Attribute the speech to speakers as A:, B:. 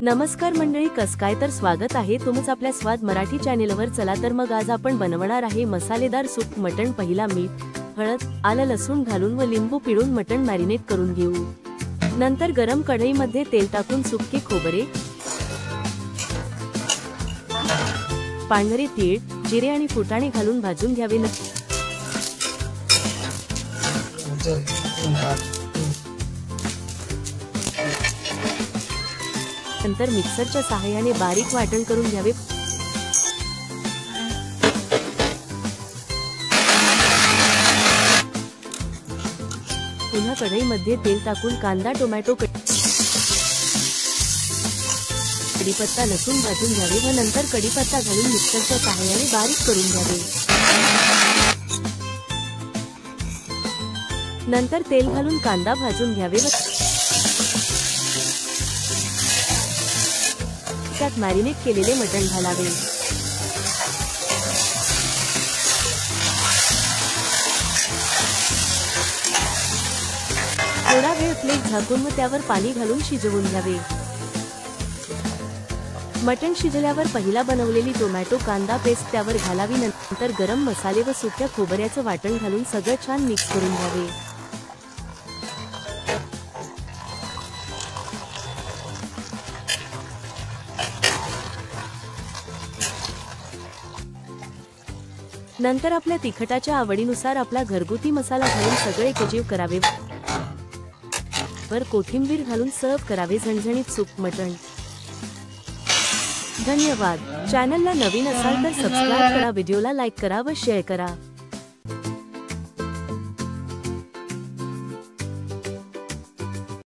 A: नमस्कार मंडळी, कस काय तर स्वागत आहे तुमचं आपल्या स्वाद मराठी चॅनेलवर। चला तर मग आज आपण बनवणार आहे मसालेदार सूप मटण। पहिला मीठ, हळद, आलं लसूण घालून व लिंबू पिळून मटण मॅरिनेट करून घेऊ। नंतर गरम कढईमध्ये तेल टाकून सुके खोबरे, पांढरे तीळ, जिरे आणि फुटाणे घालून भाजून घ्यावे। नंतर मिक्सरच्या सहाय्याने बारीक वाटण करून घ्यावे। पुन्हा कढईमध्ये तेल टाकून कांदा, टोमॅटो, कढीपत्ता, लसूण भाजून घ्यावे व नंतर कढीपत्ता घालून मिक्सरच्या सहाय्याने बारीक करून घ्यावे। नंतर तेल घालून कांदा भाजून घ्यावे व त्यात मॅरिनेट केलेले मटण घालावे। थोडा वेळ प्लेट झाकून व त्यावर पाणी घालून शिजवून घ्यावे। मटण शिजल्यावर पहिला बनवलेली टोमॅटो कांदा पेस्ट त्यावर घालावी। नंतर गरम मसाले व सुक्या खोबऱ्याचं वाटण घालून सगळं छान मिक्स करून घ्यावे। नंतर आपल्या तिखटाच्या आवडीनुसार आपला घरगुती मसाला घालून सगळे एकजीव करावे वर कोथिंबीर घालून सर्व करावे झणझणीत सूप मटण। धन्यवाद। चॅनलला नवीन असाल तर सबस्क्राइब करा, व्हिडिओला लाईक करा व शेअर करा।